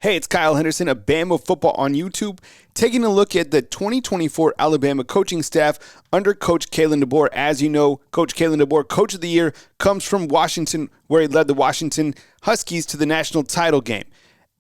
Hey, it's Kyle Henderson of Bama Football on YouTube, taking a look at the 2024 Alabama coaching staff under Coach Kalen DeBoer. As you know, Coach Kalen DeBoer, Coach of the Year, comes from Washington, where he led the Washington Huskies to the national title game.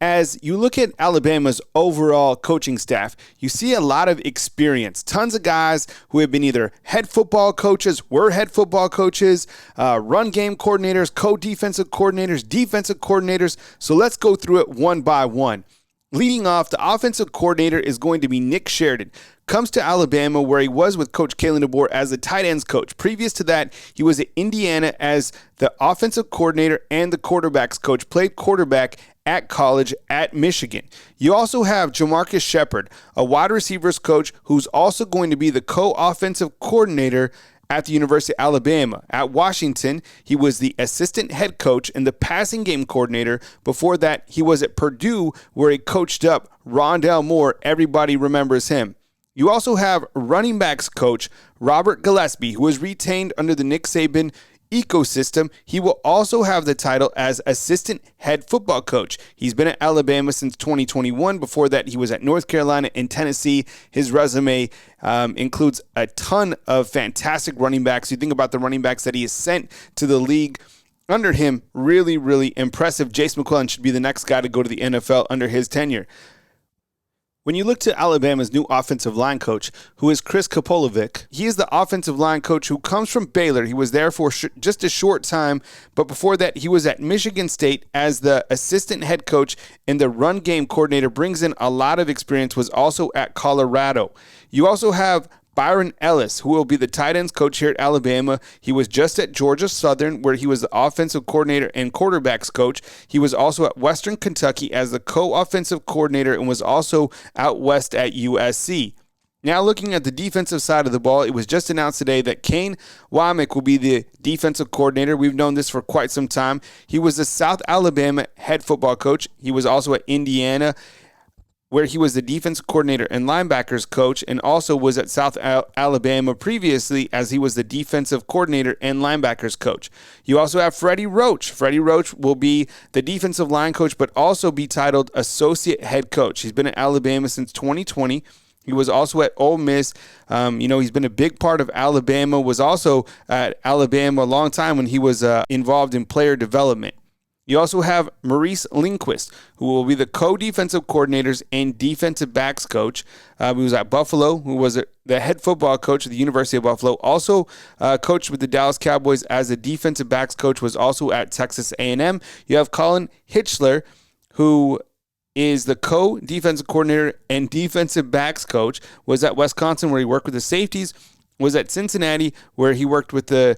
As you look at Alabama's overall coaching staff, you see a lot of experience. Tons of guys who have been either head football coaches, were head football coaches, run game coordinators, co-defensive coordinators, defensive coordinators. So let's go through it one by one. Leading off, the offensive coordinator is going to be Nick Sheridan. Comes to Alabama, where he was with Coach Kalen DeBoer as a tight ends coach. Previous to that, he was at Indiana as the offensive coordinator and the quarterbacks coach. Played quarterback at college at Michigan. You also have Jamarcus Shepard, a wide receivers coach who's also going to be the co-offensive coordinator at the University of Alabama. At Washington, he was the assistant head coach and the passing game coordinator. Before that, he was at Purdue, where he coached up Rondale Moore. Everybody remembers him. You also have running backs coach Robert Gillespie, who was retained under the Nick Saban ecosystem. He will also have the title as assistant head football coach. He's been at Alabama since 2021. Before that, he was at North Carolina and Tennessee. His resume includes a ton of fantastic running backs. You think about the running backs that he has sent to the league under him, really, really impressive. Jace McClellan should be the next guy to go to the NFL under his tenure. When you look to Alabama's new offensive line coach, who is Chris Kopolovic, he is the offensive line coach who comes from Baylor. He was there for just a short time, but before that, he was at Michigan State as the assistant head coach and the run game coordinator. Brings in a lot of experience, was also at Colorado. You also have Byron Ellis, who will be the tight ends coach here at Alabama. He was just at Georgia Southern, where he was the offensive coordinator and quarterbacks coach. He was also at Western Kentucky as the co-offensive coordinator and was also out west at USC. Now looking at the defensive side of the ball, it was just announced today that Kane Womack will be the defensive coordinator. We've known this for quite some time. He was the South Alabama head football coach. He was also at Indiana, where he was the defensive coordinator and linebackers coach, and also was at South Alabama previously as he was the defensive coordinator and linebackers coach. You also have Freddie Roach. Freddie Roach will be the defensive line coach, but also be titled associate head coach. He's been at Alabama since 2020. He was also at Ole Miss. He's been a big part of Alabama, was also at Alabama a long time when he was involved in player development. You also have Maurice Lindquist, who will be the co-defensive coordinators and defensive backs coach. He was at Buffalo, who was the head football coach at the University of Buffalo. Also coached with the Dallas Cowboys as a defensive backs coach, was also at Texas A&M. You have Colin Hitchler, who is the co-defensive coordinator and defensive backs coach, was at Wisconsin, where he worked with the safeties, was at Cincinnati, where he worked with the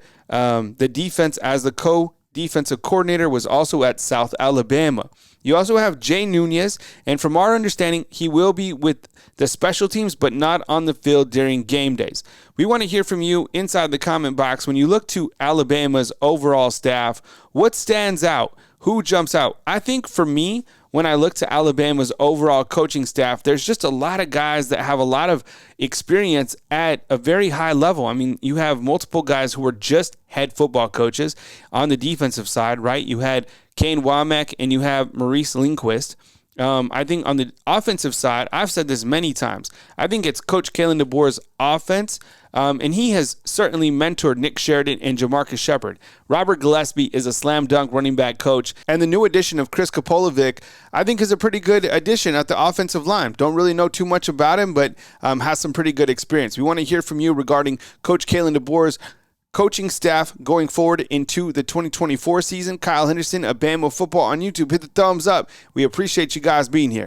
defense as the co-defensive coordinator, was also at South Alabama. You also have Jay Nunez, and from our understanding, he will be with the special teams, but not on the field during game days. We want to hear from you inside the comment box. When you look to Alabama's overall staff, what stands out? Who jumps out? I think for me, when I look to Alabama's overall coaching staff, there's just a lot of guys that have a lot of experience at a very high level. I mean, you have multiple guys who were just head football coaches on the defensive side, right? You had Kane Womack and you have Maurice Lindquist. I think on the offensive side, I've said this many times, I think it's Coach Kalen DeBoer's offense, and he has certainly mentored Nick Sheridan and Jamarcus Shepard. Robert Gillespie is a slam dunk running back coach, and the new addition of Chris Kopolovic, I think, is a pretty good addition at the offensive line. Don't really know too much about him, but has some pretty good experience. We want to hear from you regarding Coach Kalen DeBoer's coaching staff going forward into the 2024 season. Kyle Henderson of Bama Football on YouTube. Hit the thumbs up. We appreciate you guys being here.